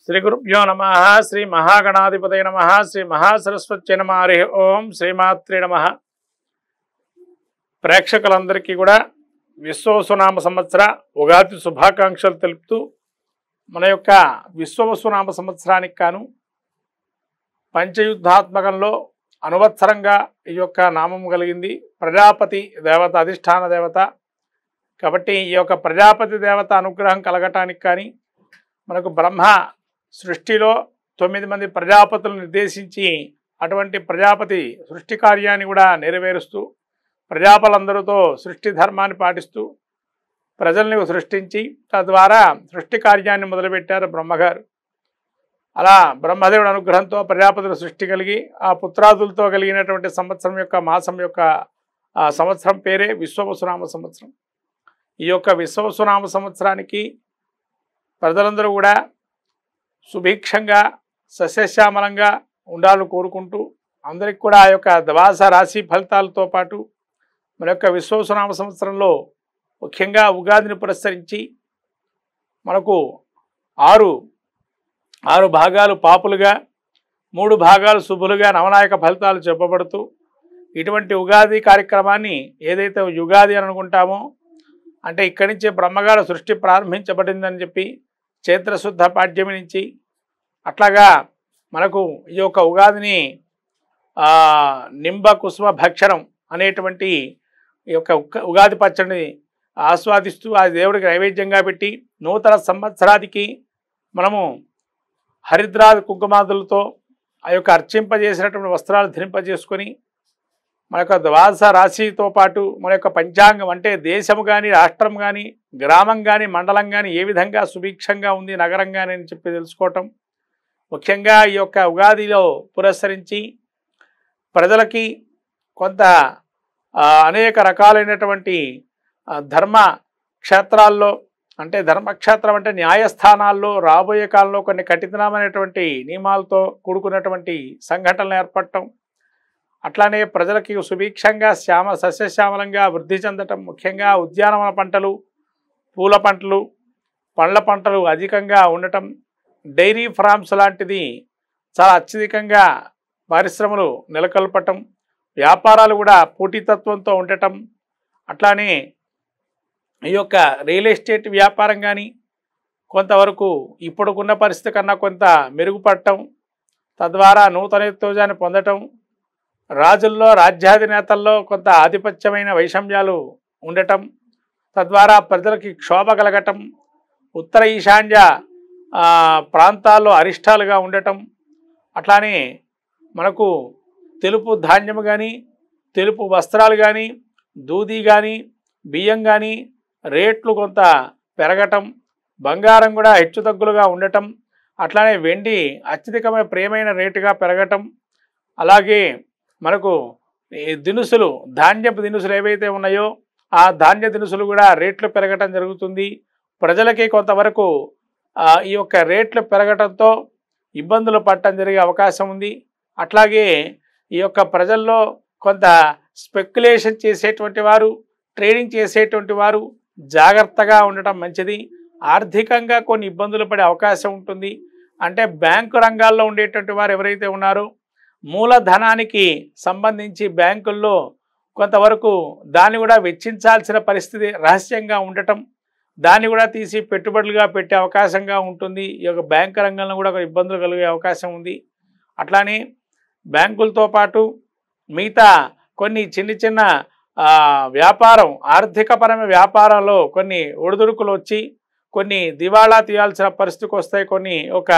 శ్రీ గురుభ్యో నమః. శ్రీ మహాగణాధిపతయ నమః. శ్రీ మహాసరస్వత్యై నమః. హరి ఓం. శ్రీమాత్రే నమః. ప్రేక్షకులందరికీ కూడా విశ్వవసునామ సంవత్సర ఉగాది శుభాకాంక్షలు తెలుపుతూ మన యొక్క విశ్వవసునామ సంవత్సరానికి కాను పంచయుద్ధాత్మకంలో అనువత్సరంగా ఈ యొక్క నామం కలిగింది. ప్రజాపతి దేవత అధిష్టాన దేవత కాబట్టి ఈ యొక్క ప్రజాపతి దేవత అనుగ్రహం కలగటానికి కానీ మనకు బ్రహ్మ సృష్టిలో 9 మంది ప్రజాపతులను నిర్దేశించి అటువంటి ప్రజాపతి సృష్టి కార్యాన్ని కూడా నెరవేరుస్తూ ప్రజాపతులందరితో సృష్టి ధర్మాన్ని పాటిస్తూ ప్రజల్ని సృష్టించి తద్వారా సృష్టి కార్యాన్ని మొదలుపెట్టారు బ్రహ్మగారు. అలా బ్రహ్మదేవుడి అనుగ్రహంతో ప్రజాపతుల సృష్టి కలిగి ఆ పుత్రాదులతో కలిగినటువంటి సంవత్సరం యొక్క మాసం యొక్క సంవత్సరం పేరే విశ్వవసునామ సంవత్సరం. ఈ యొక్క విశ్వవసునామ సంవత్సరానికి ప్రజలందరూ కూడా సుభిక్షంగా సస్యశ్యామలంగా ఉండాలని కోరుకుంటూ అందరికి కూడా ఆ యొక్క ద్వాదశ రాశి ఫలితాలతో పాటు మన యొక్క విశ్వవసునామ సంవత్సరంలో ముఖ్యంగా ఉగాదిని పురస్కరించి మనకు ఆరు భాగాలు పాపులుగా 3 భాగాలు శుభులుగా నవనాయక ఫలితాలు చెప్పబడుతూ ఇటువంటి ఉగాది కార్యక్రమాన్ని ఏదైతే యుగాది అని అనుకుంటామో అంటే ఇక్కడి నుంచే బ్రహ్మగారు సృష్టి ప్రారంభించబడిందని చెప్పి చైత్రశుద్ధ పాడ్యమి నుంచి అట్లాగా మనకు ఈ యొక్క ఉగాదిని నింబ కుసుమ భక్షణం అనేటువంటి ఈ యొక్క ఉగాది పచ్చడిని ఆస్వాదిస్తూ ఆ దేవుడికి నైవేద్యంగా పెట్టి నూతన సంవత్సరానికి మనము హరిద్రాది కుంకుమాదులతో ఆ యొక్క అర్చింపజేసినటువంటి వస్త్రాలు ధరింపజేసుకొని మన యొక్క ద్వాదశ రాశితో పాటు మన యొక్క పంచాంగం అంటే దేశం కానీ రాష్ట్రం కానీ గ్రామం కానీ మండలం కానీ ఏ విధంగా సుభిక్షంగా ఉంది నగరం కానీ అని చెప్పి తెలుసుకోవటం ముఖ్యంగా ఈ యొక్క ఉగాదిలో పురస్కరించి ప్రజలకి కొంత అనేక రకాలైనటువంటి ధర్మ క్షేత్రాల్లో అంటే ధర్మక్షేత్రం అంటే న్యాయస్థానాల్లో రాబోయే కాలంలో కొన్ని కఠినమైనటువంటి నియమాలతో కూడుకున్నటువంటి సంఘటనలు ఏర్పడటం అట్లానే ప్రజలకి సుభిక్షంగా సస్యశ్యామలంగా వృద్ధి చెందటం ముఖ్యంగా ఉద్యానవన పంటలు పూల పంటలు పండ్ల పంటలు అధికంగా ఉండటం డైరీ ఫార్మ్స్ లాంటిది చాలా అత్యధికంగా పరిశ్రమలు నెలకొల్పటం వ్యాపారాలు కూడా పోటీతత్వంతో ఉండటం అట్లానే ఈ యొక్క రియల్ ఎస్టేట్ వ్యాపారం కానీ కొంతవరకు ఇప్పుడుకున్న పరిస్థితి కన్నా కొంత మెరుగుపడటం తద్వారా నూతనోత్తేజాన్ని పొందటం రాజుల్లో రాజ్యాధినేతల్లో కొంత ఆధిపత్యమైన వైషమ్యాలు ఉండటం తద్వారా ప్రజలకి క్షోభ కలగటం ఉత్తర ఈశాన్య ప్రాంతాల్లో అరిష్టాలుగా ఉండటం అట్లానే మనకు తెలుపు ధాన్యం కానీ తెలుపు వస్త్రాలు కానీ దూది కానీ బియ్యం కానీ రేట్లు కొంత పెరగటం బంగారం కూడా హెచ్చుతగ్గులుగా ఉండటం అట్లానే వెండి అత్యధికమైన ప్రియమైన రేటుగా పెరగటం అలాగే మనకు దినుసులు ధాన్యపు దినుసులు ఏవైతే ఉన్నాయో ఆ ధాన్య దినుసులు కూడా రేట్లు పెరగటం జరుగుతుంది. ప్రజలకి కొంతవరకు ఈ యొక్క రేట్లు పెరగటంతో ఇబ్బందులు పడటం జరిగే అవకాశం ఉంది. అట్లాగే ఈ యొక్క ప్రజల్లో కొంత స్పెక్యులేషన్ చేసేటువంటి వారు ట్రేడింగ్ చేసేటువంటి వారు జాగ్రత్తగా ఉండటం మంచిది. ఆర్థికంగా కొన్ని ఇబ్బందులు పడే అవకాశం ఉంటుంది. అంటే బ్యాంకు రంగాల్లో ఉండేటువంటి వారు ఎవరైతే ఉన్నారో మూలధనానికి సంబంధించి బ్యాంకుల్లో కొంతవరకు దాన్ని కూడా వెచ్చించాల్సిన పరిస్థితి రహస్యంగా ఉండటం దాన్ని కూడా తీసి పెట్టుబడులుగా పెట్టే అవకాశంగా ఉంటుంది. ఈ యొక్క బ్యాంకు రంగంలో కూడా ఇబ్బందులు కలిగే అవకాశం ఉంది. అట్లానే బ్యాంకులతో పాటు మిగతా కొన్ని చిన్న వ్యాపారం ఆర్థికపరమైన వ్యాపారంలో కొన్ని ఒడిదుడుకులు వచ్చి కొన్ని దివాళా తీయాల్సిన పరిస్థితికి వస్తాయి. కొన్ని ఒక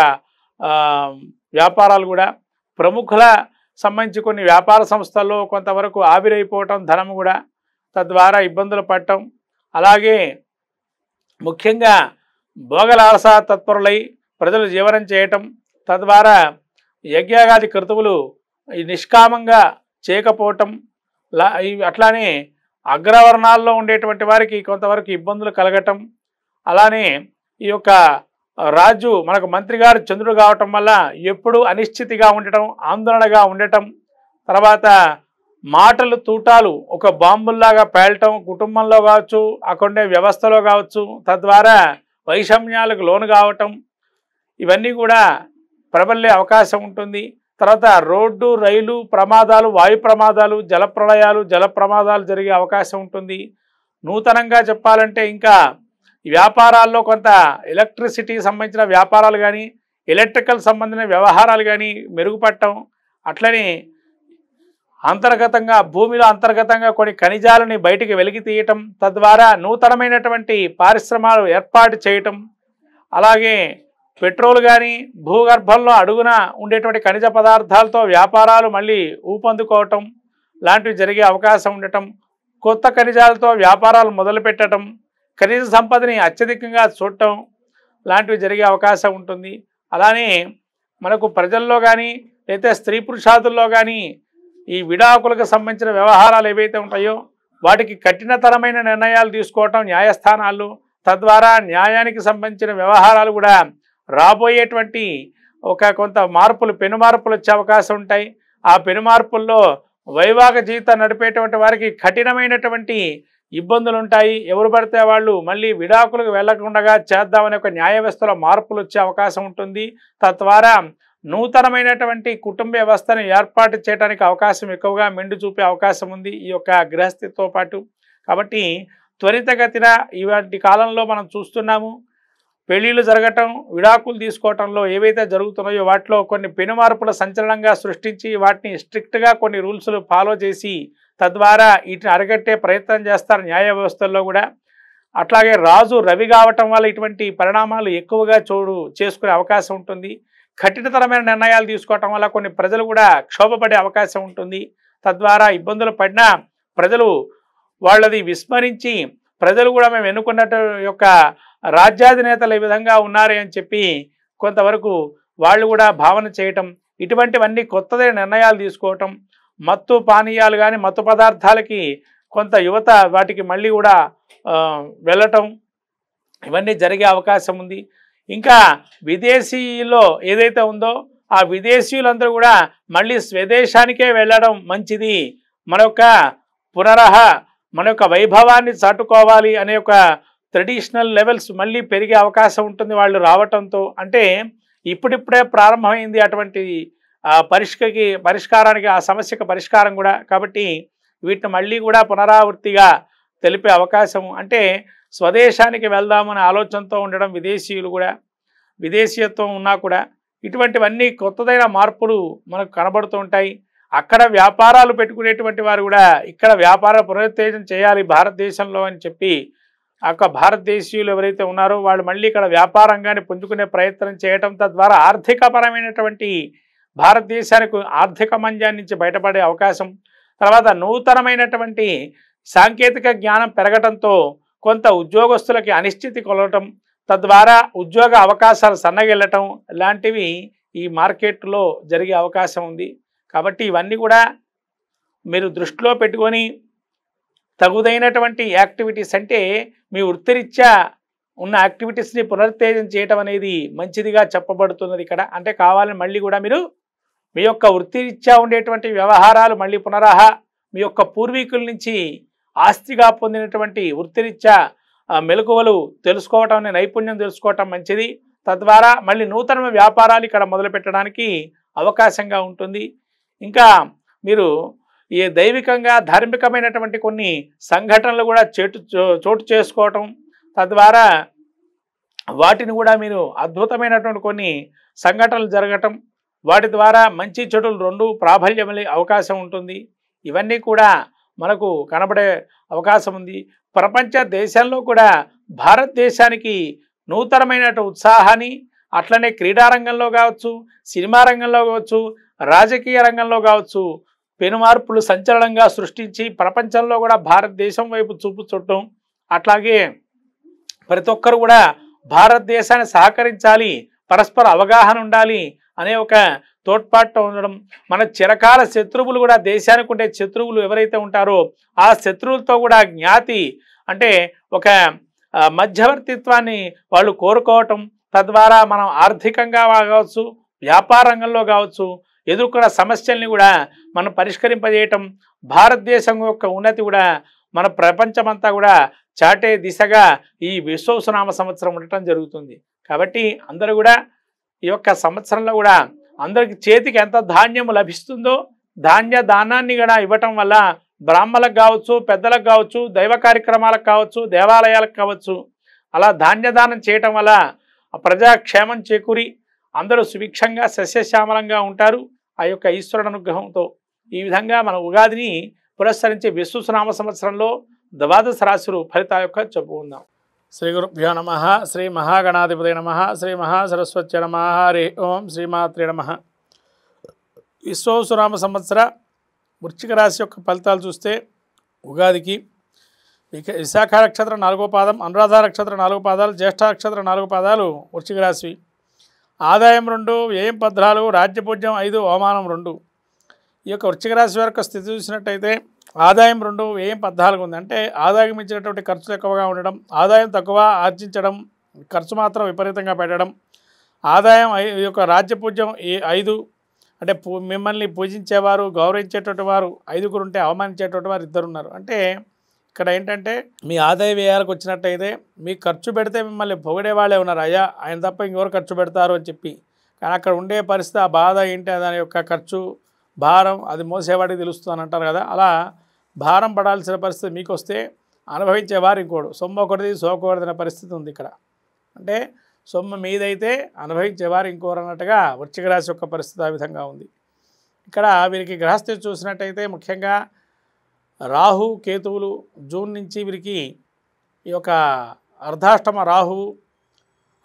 వ్యాపారాలు కూడా ప్రముఖుల సంబంధించి కొన్ని వ్యాపార సంస్థల్లో కొంతవరకు ఆవిరైపోవటం ధనం కూడా తద్వారా ఇబ్బందులు పడటం అలాగే ముఖ్యంగా భోగలాలస తత్పరులై ప్రజలు జీవనం చేయటం తద్వారా యజ్ఞాగాది క్రతువులు నిష్కామంగా చేయకపోవటం అట్లానే అగ్రవర్ణాల్లో ఉండేటువంటి వారికి కొంతవరకు ఇబ్బందులు కలగటం అలానే ఈ యొక్క రాజు మనకు మంత్రి గారు చంద్రుడు కావటం వల్ల ఎప్పుడు అనిశ్చితిగా ఉండటం ఆందోళనగా ఉండటం తర్వాత మాటలు తూటాలు ఒక బాంబుల్లాగా పేలటం కుటుంబంలో కావచ్చు అక్కడే వ్యవస్థలో కావచ్చు తద్వారా వైషమ్యాలకు లోను కావటం ఇవన్నీ కూడా ప్రబలే అవకాశం ఉంటుంది. తర్వాత రోడ్డు రైలు ప్రమాదాలు, వాయు ప్రమాదాలు, జల ప్రళయాలు, జల ప్రమాదాలు జరిగే అవకాశం ఉంటుంది. నూతనంగా చెప్పాలంటే ఇంకా వ్యాపారాల్లో కొంత ఎలక్ట్రిసిటీకి సంబంధించిన వ్యాపారాలు కానీ, ఎలక్ట్రికల్ సంబంధించిన వ్యవహారాలు కానీ మెరుగుపడటం, అట్లనే అంతర్గతంగా భూమిలో అంతర్గతంగా కొన్ని ఖనిజాలని బయటికి వెలికి తీయటం, తద్వారా నూతనమైనటువంటి పారిశ్రమలు ఏర్పాటు చేయటం, అలాగే పెట్రోల్ కానీ భూగర్భంలో అడుగున ఉండేటువంటి ఖనిజ పదార్థాలతో వ్యాపారాలు మళ్ళీ ఊపందుకోవటం లాంటివి జరిగే అవకాశం ఉండటం, కొత్త ఖనిజాలతో వ్యాపారాలు మొదలుపెట్టడం, ఖనిజ సంపదని అత్యధికంగా చూడటం లాంటివి జరిగే అవకాశం ఉంటుంది. అలానే మనకు ప్రజల్లో కానీ లేదా స్త్రీ పురుషాదుల్లో కానీ ఈ విడాకులకు సంబంధించిన వ్యవహారాలు ఏవైతే ఉంటాయో వాటికి కఠినతరమైన నిర్ణయాలు తీసుకోవటం న్యాయస్థానాల్లో, తద్వారా న్యాయానికి సంబంధించిన వ్యవహారాలు కూడా రాబోయేటువంటి కొంత మార్పులు, పెను మార్పులు వచ్చే అవకాశం ఉంటాయి. ఆ పెను మార్పుల్లో వైవాహిక జీవితం నడిపేటువంటి వారికి కఠినమైనటువంటి ఇబ్బందులు ఉంటాయి. ఎవరు పడితే వాళ్ళు మళ్ళీ విడాకులకు వెళ్లకుండా చేద్దామనే ఒక న్యాయ వ్యవస్థలో మార్పులు వచ్చే అవకాశం ఉంటుంది. తద్వారా నూతనమైనటువంటి కుటుంబ వ్యవస్థను ఏర్పాటు చేయడానికి అవకాశం ఎక్కువగా మెండు చూపే అవకాశం ఉంది ఈ యొక్క గృహస్థితితో పాటు. కాబట్టి త్వరితగతిన ఇవాటి కాలంలో మనం చూస్తున్నాము, పెళ్ళిళ్ళు జరగటం, విడాకులు తీసుకోవటంలో ఏవైతే జరుగుతున్నాయో వాటిలో కొన్ని పెను మార్పుల సంచలనంగా సృష్టించి వాటిని స్ట్రిక్ట్గా కొన్ని రూల్స్లు ఫాలో చేసి తద్వారా వీటిని అరికట్టే ప్రయత్నం చేస్తారు న్యాయ వ్యవస్థల్లో కూడా. అట్లాగే రాజు రవి కావటం వల్ల ఇటువంటి పరిణామాలు ఎక్కువగా చేసుకునే అవకాశం ఉంటుంది. కఠినతరమైన నిర్ణయాలు తీసుకోవటం వల్ల కొన్ని ప్రజలు కూడా క్షోభపడే అవకాశం ఉంటుంది. తద్వారా ఇబ్బందులు పడినా ప్రజలు వాళ్ళది విస్మరించి ప్రజలు కూడా మేము ఎన్నుకున్నట్టు యొక్క రాజ్యాధినేతలు ఈ విధంగా ఉన్నారే అని చెప్పి కొంతవరకు వాళ్ళు కూడా భావన చేయటం, ఇటువంటివన్నీ కొత్తదైన నిర్ణయాలు తీసుకోవటం, మత్తు పానీయాలు కానీ మత్తు పదార్థాలకి కొంత యువత వాటికి మళ్ళీ కూడా వెళ్ళటం, ఇవన్నీ జరిగే అవకాశం ఉంది. ఇంకా విదేశీలో ఏదైతే ఉందో ఆ విదేశీయులందరూ కూడా మళ్ళీ స్వదేశానికే వెళ్ళడం మంచిది, మన యొక్క వైభవాన్ని చాటుకోవాలి అనే ఒక ట్రెడిషనల్ లెవెల్స్ మళ్ళీ పెరిగే అవకాశం ఉంటుంది వాళ్ళు రావటంతో. అంటే ఇప్పుడిప్పుడే ప్రారంభమైంది అటువంటి పరిష్కారానికి, ఆ సమస్యకు పరిష్కారం కూడా. కాబట్టి వీటిని మళ్ళీ కూడా పునరావృత్తిగా తెలిపే అవకాశం, అంటే స్వదేశానికి వెళ్దామనే ఆలోచనతో ఉండడం విదేశీయులు కూడా, విదేశీయత్వం ఉన్నా కూడా ఇటువంటివన్నీ కొత్తదైన మార్పులు మనకు కనబడుతూ ఉంటాయి. అక్కడ వ్యాపారాలు పెట్టుకునేటువంటి వారు కూడా ఇక్కడ వ్యాపార పునరుత్తేజం చేయాలి భారతదేశంలో అని చెప్పి భారతదేశీయులు ఎవరైతే ఉన్నారో వాళ్ళు మళ్ళీ ఇక్కడ వ్యాపారంగానే పుంజుకునే ప్రయత్నం చేయటం, తద్వారా ఆర్థికపరమైనటువంటి భారతదేశానికి ఆర్థిక మంద్యం నుంచి బయటపడే అవకాశం, తర్వాత నూతనమైనటువంటి సాంకేతిక జ్ఞానం పెరగటంతో కొంత ఉద్యోగస్తులకి అనిశ్చితి కొలవటం, తద్వారా ఉద్యోగ అవకాశాలు సన్నగిల్లటం లాంటివి ఈ మార్కెట్లో జరిగే అవకాశం ఉంది. కాబట్టి ఇవన్నీ కూడా మీరు దృష్టిలో పెట్టుకొని తగుదైనటువంటి యాక్టివిటీస్, అంటే మీ వృత్తిరీత్యా ఉన్న యాక్టివిటీస్ని పునరుత్తేజం చేయటం అనేది మంచిదిగా చెప్పబడుతున్నది ఇక్కడ. అంటే కావాలని మళ్ళీ కూడా మీరు మీ యొక్క వృత్తిరీత్యా ఉండేటువంటి వ్యవహారాలు మళ్ళీ మీ యొక్క పూర్వీకుల నుంచి ఆస్తిగా పొందినటువంటి వృత్తిరీత్యా మెలకువలు తెలుసుకోవటం, నైపుణ్యం తెలుసుకోవటం మంచిది. తద్వారా మళ్ళీ నూతన వ్యాపారాలు ఇక్కడ మొదలు పెట్టడానికి అవకాశంగా ఉంటుంది. ఇంకా మీరు ఈ దైవికంగా ధార్మికమైనటువంటి కొన్ని సంఘటనలు కూడా చోటు చేసుకోవటం, తద్వారా వాటిని కూడా మీరు అద్భుతమైనటువంటి కొన్ని సంఘటనలు జరగటం, వాటి ద్వారా మంచి చెడులు రెండు ప్రాబల్యమలే అవకాశం ఉంటుంది. ఇవన్నీ కూడా మనకు కనబడే అవకాశం ఉంది. ప్రపంచ దేశాల్లో కూడా భారతదేశానికి నూతనమైన ఉత్సాహాన్ని, అట్లనే క్రీడారంగంలో కావచ్చు, సినిమా రంగంలో కావచ్చు, రాజకీయ రంగంలో కావచ్చు పెను మార్పులు సంచలనంగా సృష్టించి ప్రపంచంలో కూడా భారతదేశం వైపు చూపు చూడటం, అట్లాగే ప్రతి ఒక్కరు కూడా భారతదేశాన్ని సహకరించాలి, పరస్పర అవగాహన ఉండాలి అనే ఒక తోడ్పాటుతో ఉండడం, మన చిరకాల శత్రువులు కూడా దేశానికి ఉండే శత్రువులు ఎవరైతే ఉంటారో ఆ శత్రువులతో కూడా జ్ఞాతి, అంటే ఒక మధ్యవర్తిత్వాన్ని వాళ్ళు కోరుకోవటం, తద్వారా మనం ఆర్థికంగా కావచ్చు, వ్యాపార రంగంలో కావచ్చు ఎదుర్కొన్న సమస్యల్ని కూడా మనం పరిష్కరింపజేయటం, భారతదేశం యొక్క ఉన్నతి కూడా మన ప్రపంచమంతా కూడా చాటే దిశగా ఈ విశ్వవసునామ సంవత్సరం ఉండటం జరుగుతుంది. కాబట్టి అందరూ కూడా ఈ యొక్క సంవత్సరంలో కూడా అందరికి చేతికి ఎంత ధాన్యం లభిస్తుందో ధాన్య దానాన్ని కూడా ఇవ్వటం వల్ల బ్రాహ్మణులకు కావచ్చు, పెద్దలకు కావచ్చు, దైవ కార్యక్రమాలకు కావచ్చు, దేవాలయాలకు కావచ్చు, అలా ధాన్యదానం చేయటం వల్ల ప్రజాక్షేమం చేకూరి అందరూ సుభిక్షంగా సస్యశ్యామలంగా ఉంటారు ఆ యొక్క ఈశ్వరుడు అనుగ్రహంతో. ఈ విధంగా మన ఉగాదిని పురస్కరించి విశ్వనామ సంవత్సరంలో ద్వాదశ రాశులు ఫలితాల యొక్క చెప్పుకుందాం. శ్రీ గురుభ్యో నమ. శ్రీ మహాగణాధిపతి నమ. శ్రీ మహాసరస్వత్య నమ. హరి ఓం. శ్రీమాత్రే నమ. విశ్వనామ సంవత్సర వృశ్చిక రాశి యొక్క ఫలితాలు చూస్తే ఉగాదికి విశాఖ నక్షత్రం 4వ పాదం, అనురాధ నక్షత్రం 4 పాదాలు, జ్యేష్ఠ నక్షత్రం 4 పాదాలు వృశ్చిక రాశి. ఆదాయం 2, వ్యయం 14, రాజ్యపూజ్యం 5, అవమానం 2. ఈ యొక్క వృశ్చిక రాశి వరకు స్థితి చూసినట్టయితే ఆదాయం 2, వ్యయం 14 ఉంది. అంటే ఆదాయం ఇచ్చినటువంటి ఖర్చులు ఎక్కువగా ఉండడం, ఆదాయం తక్కువ ఆర్జించడం, ఖర్చు మాత్రం విపరీతంగా పెట్టడం. ఆదాయం ఈ యొక్క రాజ్యపూజ్యం 5 అంటే మిమ్మల్ని పూజించేవారు, గౌరవించేటువంటి వారు 5గురు ఉంటే అవమానించేటువంటి వారు 2 ఉన్నారు. అంటే ఇక్కడ ఏంటంటే మీ ఆదాయ వ్యయాలకు వచ్చినట్టయితే మీకు ఖర్చు పెడితే మిమ్మల్ని పొగిడే వాళ్ళే ఉన్నారు, అయ్యా ఆయన తప్ప ఇంకెవరు ఖర్చు పెడతారు అని చెప్పి. కానీ అక్కడ ఉండే పరిస్థితి ఆ బాధ ఏంటి, దాని యొక్క ఖర్చు భారం అది మోసేవాడికి తెలుస్తుంది అంటారు కదా, అలా భారం పడాల్సిన పరిస్థితి మీకు వస్తే అనుభవించేవారు ఇంకోడు. సొమ్ము ఒకటిది సోకూడదనే పరిస్థితి ఉంది ఇక్కడ. అంటే సొమ్ము మీదైతే అనుభవించేవారు ఇంకోరు అన్నట్టుగా వృశ్చిక రాశి యొక్క పరిస్థితి ఆ విధంగా ఉంది. ఇక్కడ వీరికి గ్రహస్థితి చూసినట్టయితే ముఖ్యంగా రాహు కేతువులు జూన్ నుంచి వీరికి ఈ యొక్క అర్ధాష్టమ రాహువు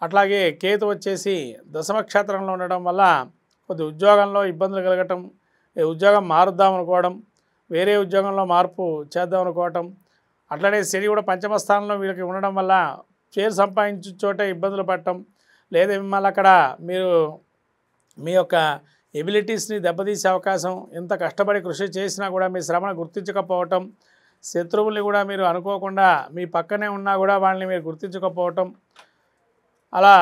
అట్లాగే కేతు వచ్చేసి దశమ క్షేత్రంలో ఉండడం వల్ల కొద్ది ఉద్యోగంలో ఇబ్బందులు కలగటం, ఉద్యోగం మారుద్దాం అనుకోవడం, వేరే ఉద్యోగంలో మార్పు చేద్దాం అనుకోవటం, అట్లనే శని కూడా పంచమ స్థానంలో వీళ్ళకి ఉండడం వల్ల పేరు సంపాదించే చోటే ఇబ్బందులు పడటం, లేదా మిమ్మల్ని అక్కడ మీరు మీ యొక్క ఎబిలిటీస్ని దెబ్బతీసే అవకాశం, ఎంత కష్టపడి కృషి చేసినా కూడా మీ శ్రమను గుర్తించకపోవటం, శత్రువుల్ని కూడా మీరు అనుకోకుండా మీ పక్కనే ఉన్నా కూడా వాళ్ళని మీరు గుర్తించకపోవటం, అలా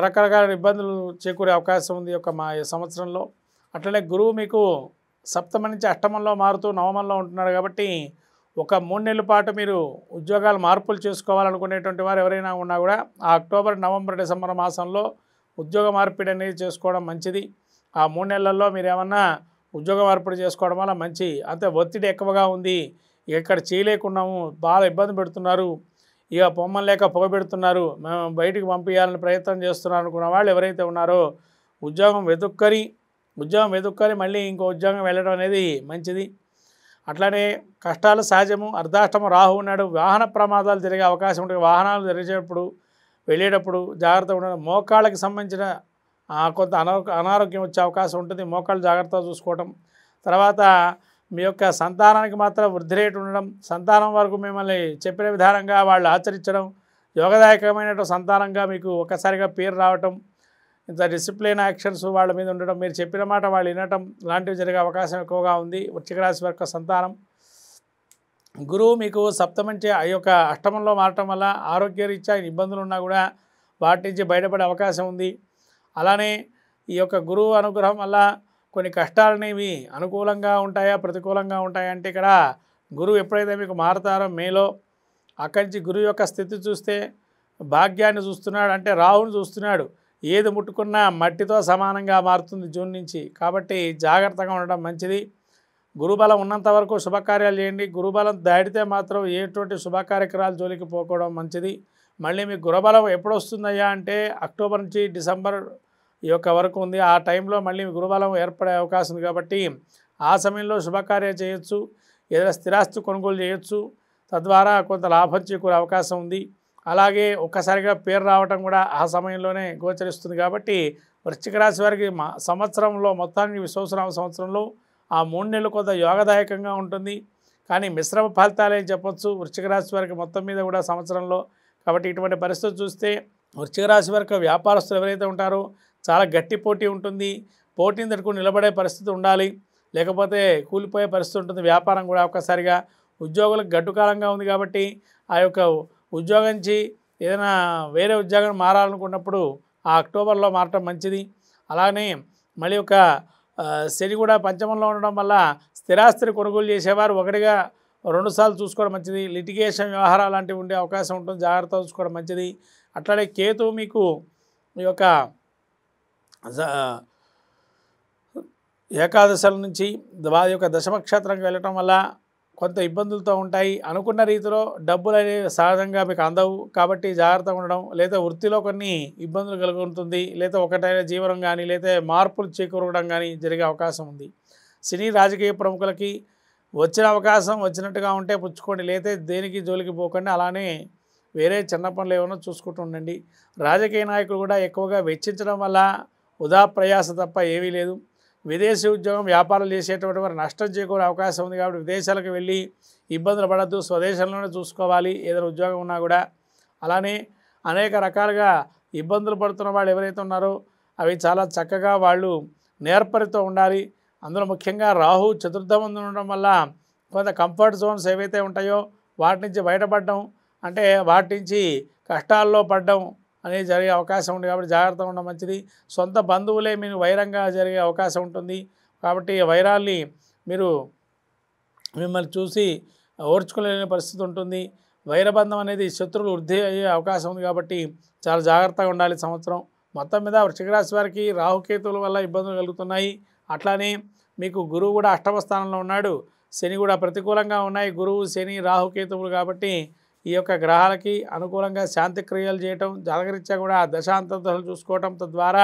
రకరకాల ఇబ్బందులు చేకూరే అవకాశం ఉంది యొక్క మా సంవత్సరంలో. అట్లనే గురువు మీకు సప్తమ నుంచి అష్టమంలో మారుతూ నవమంలో ఉంటున్నాడు కాబట్టి ఒక 3 నెలల పాటు మీరు ఉద్యోగాలు మార్పులు చేసుకోవాలనుకునేటువంటి వారు ఎవరైనా ఉన్నా కూడా ఆ అక్టోబర్, నవంబర్, డిసెంబర్ మాసంలో ఉద్యోగ మార్పిడి అనేది చేసుకోవడం మంచిది. ఆ 3 నెలల్లో మీరు ఏమన్నా ఉద్యోగ మార్పిడి చేసుకోవడం వల్ల మంచి. అంతే ఒత్తిడి ఎక్కువగా ఉంది, ఇక్కడ చేయలేకున్నాము, బాగా ఇబ్బంది పెడుతున్నారు, ఇక పొమ్మలు లేక పొగబెడుతున్నారు, మేము బయటికి పంపించాలని ప్రయత్నం చేస్తున్నారు అనుకున్న వాళ్ళు ఎవరైతే ఉన్నారో ఉద్యోగం వెతుక్కొని మళ్ళీ ఇంకో ఉద్యోగం వెళ్ళడం అనేది మంచిది. అట్లానే కష్టాలు సహజము. అర్ధాష్టమ రాహు ఉన్నాడు, వాహన ప్రమాదాలు జరిగే అవకాశం ఉంటుంది. వాహనాలు జరిగేటప్పుడు వెళ్ళేటప్పుడు జాగ్రత్తగా ఉండడం. మోకాళ్ళకి సంబంధించిన కొంత అనారోగ్యం వచ్చే అవకాశం ఉంటుంది, మోకాళ్ళు జాగ్రత్తగా చూసుకోవటం. తర్వాత మీ యొక్క సంతానానికి మాత్రం వృద్ధి రేటు ఉండడం, సంతానం వరకు మిమ్మల్ని చెప్పిన విధానంగా వాళ్ళు ఆచరించడం, యోగదాయకమైన సంతానంగా మీకు ఒక్కసారిగా పేరు రావటం, ఇంత డిసిప్లిన్ యాక్షన్స్ వాళ్ళ మీద ఉండడం, మీరు చెప్పిన మాట వాళ్ళు వినటం లాంటివి జరిగే అవకాశం ఎక్కువగా ఉంది వృశ్చిక రాశి యొక్క సంతానం. గురువు మీకు సప్తమ నుంచి ఆ యొక్క అష్టమంలో మారటం వల్ల ఆరోగ్యరీత్యా ఇబ్బందులు ఉన్నా కూడా వాటి నుంచి బయటపడే అవకాశం ఉంది. అలానే ఈ యొక్క గురువు అనుగ్రహం వల్ల కొన్ని కష్టాలనేవి అనుకూలంగా ఉంటాయా ప్రతికూలంగా ఉంటాయా అంటే ఇక్కడ గురువు ఎప్పుడైతే మీకు మారుతారో మేలో అక్కడి నుంచి గురువు యొక్క స్థితి చూస్తే భాగ్యాన్ని చూస్తున్నాడు, అంటే రాహుని చూస్తున్నాడు. ఏది ముట్టుకున్నా మట్టితో సమానంగా మారుతుంది జూన్ నుంచి. కాబట్టి జాగ్రత్తగా ఉండడం మంచిది. గురుబలం ఉన్నంత వరకు శుభకార్యాలు చేయండి. గురుబలం దాటితే మాత్రం ఎటువంటి శుభకార్యక్రమాలు జోలికి పోకోవడం మంచిది. మళ్ళీ మీకు గురుబలం ఎప్పుడు వస్తుందయ్యా అంటే అక్టోబర్ నుంచి డిసెంబర్ ఈ యొక్క వరకు ఉంది. ఆ టైంలో మళ్ళీ గురుబలం ఏర్పడే అవకాశం ఉంది కాబట్టి ఆ సమయంలో శుభకార్యాలు చేయొచ్చు, ఏదైనా స్థిరాస్తి కొనుగోలు చేయొచ్చు, తద్వారా కొంత లాభం చేకూరే అవకాశం ఉంది. అలాగే ఒక్కసారిగా పేరు రావటం కూడా ఆ సమయంలోనే గోచరిస్తుంది. కాబట్టి వృశ్చిక రాశి వారికి సంవత్సరంలో మొత్తానికి విశ్వనామ సంవత్సరంలో ఆ 3 నెలలు కొంత యోగదాయకంగా ఉంటుంది. కానీ మిశ్రమ ఫలితాలే చెప్పొచ్చు వృశ్చిక రాశి వారికి మొత్తం మీద కూడా సంవత్సరంలో. కాబట్టి ఇటువంటి పరిస్థితి చూస్తే వృశ్చిక రాశి వారికి వ్యాపారస్తులు ఎవరైతే ఉంటారో చాలా గట్టి పోటీ ఉంటుంది. పోటీని తట్టుకుని నిలబడే పరిస్థితి ఉండాలి, లేకపోతే కూలిపోయే పరిస్థితి ఉంటుంది వ్యాపారం కూడా. ఒక్కసారిగా ఉద్యోగులకు గడ్డుకాలంగా ఉంది కాబట్టి ఆ యొక్క ఉద్యోగం నుంచి ఏదైనా వేరే ఉద్యోగం మారాలనుకున్నప్పుడు ఆ అక్టోబర్లో మారటం మంచిది. అలానే మళ్ళీ ఒక శని కూడా పంచమంలో ఉండడం వల్ల స్థిరాస్తిని కొనుగోలు చేసేవారు 1 సార్లు చూసుకోవడం మంచిది. లిటిగేషన్ వ్యవహారాలు లాంటివి ఉండే అవకాశం ఉంటుంది, జాగ్రత్తగా చూసుకోవడం మంచిది. అట్లానే కేతు మీకు ఈ యొక్క జ- ఏకాదశల నుంచి వారి యొక్క దశమక్షేత్రంకి వెళ్ళటం వల్ల కొంత ఇబ్బందులతో ఉంటాయి. అనుకున్న రీతిలో డబ్బులు అనేవి సహజంగా మీకు అందవు. కాబట్టి జాగ్రత్తగా ఉండడం, లేదా వృత్తిలో కొన్ని ఇబ్బందులు కలుగుతుంది, లేదా ఒకటైన జీవనం కానీ, లేదా మార్పులు చేకూరడం కానీ జరిగే అవకాశం ఉంది. సినీ రాజకీయ ప్రముఖులకి వచ్చిన అవకాశం వచ్చినట్టుగా ఉంటే పుచ్చుకోండి, లేదా దేనికి జోలికి పోకండి. అలానే వేరే చిన్న పనులు ఏమైనా చూసుకుంటూ ఉండండి. రాజకీయ నాయకులు కూడా ఎక్కువగా వెచ్చించడం వల్ల వృధా ప్రయాస తప్ప ఏమీ లేదు. విదేశీ ఉద్యోగం వ్యాపారాలు చేసేటువంటి వారు నష్టం చేకూరే అవకాశం ఉంది. కాబట్టి విదేశాలకు వెళ్ళి ఇబ్బందులు పడద్దు, స్వదేశంలోనే చూసుకోవాలి ఏదైనా ఉద్యోగం ఉన్నా కూడా. అలానే అనేక రకాలుగా ఇబ్బందులు పడుతున్న వాళ్ళు ఎవరైతే ఉన్నారో అవి చాలా చక్కగా వాళ్ళు నేర్పరితో ఉండాలి. అందులో ముఖ్యంగా రాహు చతుర్థమందు ఉండడం వల్ల కొంత కంఫర్ట్ జోన్స్ ఏవైతే ఉంటాయో వాటి నుంచి బయటపడడం, అంటే వాటి నుంచి కష్టాల్లో పడడం అనేది జరిగే అవకాశం ఉంది. కాబట్టి జాగ్రత్తగా ఉండడం మంచిది. సొంత బంధువులే మీకు వైరంగా జరిగే అవకాశం ఉంటుంది. కాబట్టి వైరాల్ని మీరు మిమ్మల్ని చూసి ఓర్చుకోలేని పరిస్థితి ఉంటుంది. వైరబంధం అనేది శత్రువులు వృద్ధి అయ్యే అవకాశం ఉంది. కాబట్టి చాలా జాగ్రత్తగా ఉండాలి సంవత్సరం మొత్తం మీద. వృశ్చిక రాశి వారికి రాహుకేతువుల వల్ల ఇబ్బందులు కలుగుతున్నాయి. అట్లానే మీకు గురువు కూడా అష్టమ స్థానంలో ఉన్నాడు, శని కూడా ప్రతికూలంగా ఉన్నాయి. గురువు, శని, రాహుకేతువులు కాబట్టి ఈ యొక్క గ్రహాలకి అనుకూలంగా శాంతి క్రియలు చేయటం, జాతకరీత్యా కూడా దశాంతరాలు చూసుకోవటం, తద్వారా